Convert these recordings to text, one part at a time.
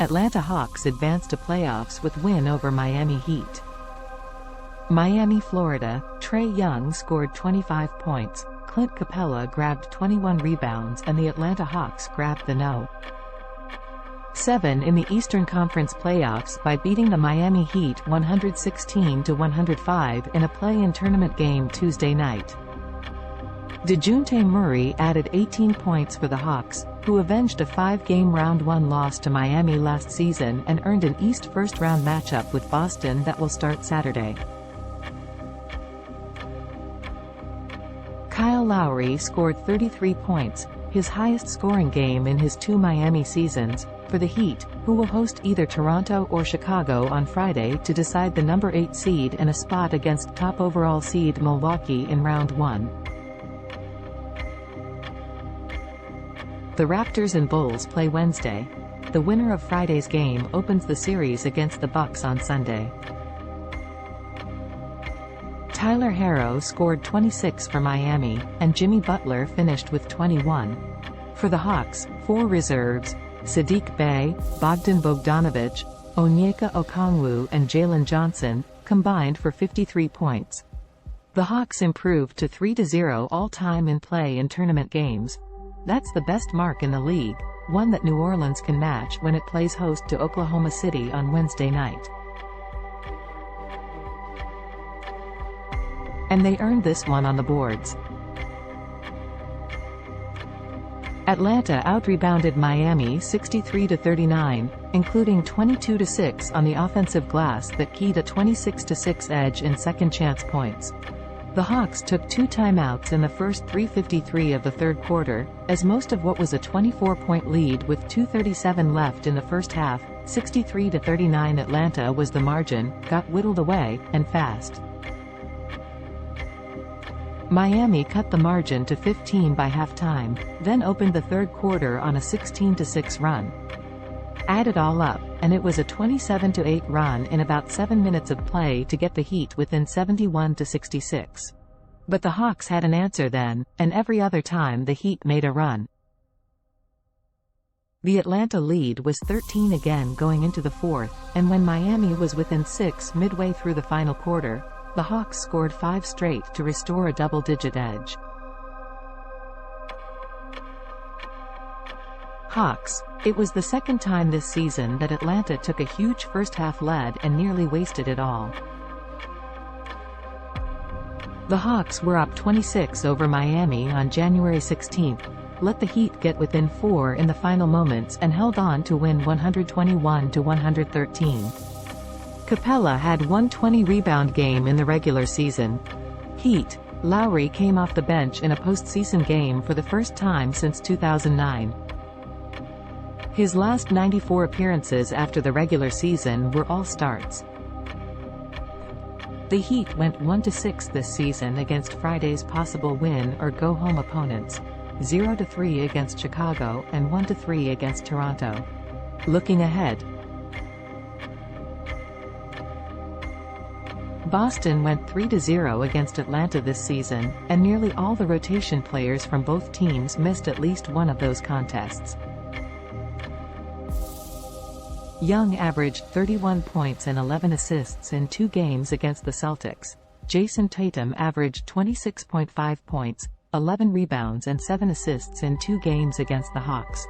Atlanta Hawks advance to playoffs with win over Miami Heat. Miami, Florida, Trae Young scored 25 points, Clint Capella grabbed 21 rebounds and the Atlanta Hawks grabbed the No. 7 in the Eastern Conference playoffs by beating the Miami Heat 116-105 in a play-in tournament game Tuesday night. DeJounte Murray added 18 points for the Hawks, who avenged a 5-game Round 1 loss to Miami last season and earned an East first-round matchup with Boston that will start Saturday. Kyle Lowry scored 33 points, his highest scoring game in his 2 Miami seasons, for the Heat, who will host either Toronto or Chicago on Friday to decide the number 8 seed and a spot against top overall seed Milwaukee in Round 1. The Raptors and Bulls play Wednesday. The winner of Friday's game opens the series against the Bucks on Sunday. Tyler Herro scored 26 for Miami, and Jimmy Butler finished with 21. For the Hawks, 4 reserves, Saddiq Bey, Bogdan Bogdanovic, Onyeka Okongwu and Jalen Johnson, combined for 53 points. The Hawks improved to 3-0 all-time in play-in tournament games. That's the best mark in the league, one that New Orleans can match when it plays host to Oklahoma City on Wednesday night. And they earned this one on the boards. Atlanta out-rebounded Miami 63-39, including 22-6 on the offensive glass that keyed a 26-6 edge in second-chance points. The Hawks took 2 timeouts in the first 3:53 of the third quarter, as most of what was a 24-point lead with 2:37 left in the first half, 63-39 Atlanta was the margin, got whittled away, and fast. Miami cut the margin to 15 by halftime, then opened the third quarter on a 16-6 run. Add it all up, and it was a 27-8 run in about 7 minutes of play to get the Heat within 71-66. But the Hawks had an answer then, and every other time the Heat made a run. The Atlanta lead was 13 again going into the fourth, and when Miami was within 6 midway through the final quarter, the Hawks scored 5 straight to restore a double-digit edge. Hawks. It was the second time this season that Atlanta took a huge first-half lead and nearly wasted it all. The Hawks were up 26 over Miami on January 16, let the Heat get within 4 in the final moments and held on to win 121-113. Capella had one 20-rebound game in the regular season. Heat. Lowry came off the bench in a postseason game for the first time since 2009. His last 94 appearances after the regular season were all starts. The Heat went 1-6 this season against Friday's possible win-or-go-home opponents, 0-3 against Chicago and 1-3 against Toronto. Looking ahead, Boston went 3-0 against Atlanta this season, and nearly all the rotation players from both teams missed at least one of those contests. Young averaged 31 points and 11 assists in 2 games against the Celtics. Jason Tatum averaged 26.5 points, 11 rebounds and 7 assists in 2 games against the Hawks.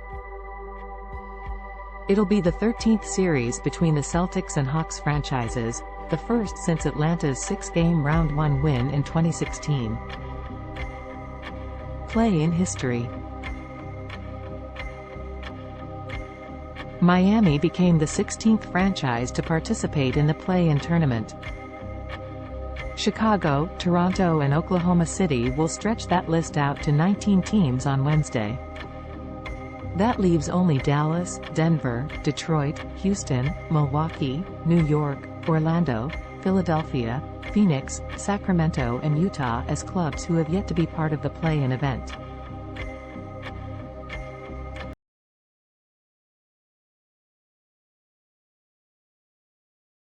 It'll be the 13th series between the Celtics and Hawks franchises, the first since Atlanta's 6-game Round 1 win in 2016. Play-in history. Miami became the 16th franchise to participate in the play-in tournament. Chicago, Toronto and Oklahoma City will stretch that list out to 19 teams on Wednesday. That leaves only Dallas, Denver, Detroit, Houston, Milwaukee, New York, Orlando, Philadelphia, Phoenix, Sacramento and Utah as clubs who have yet to be part of the play-in event.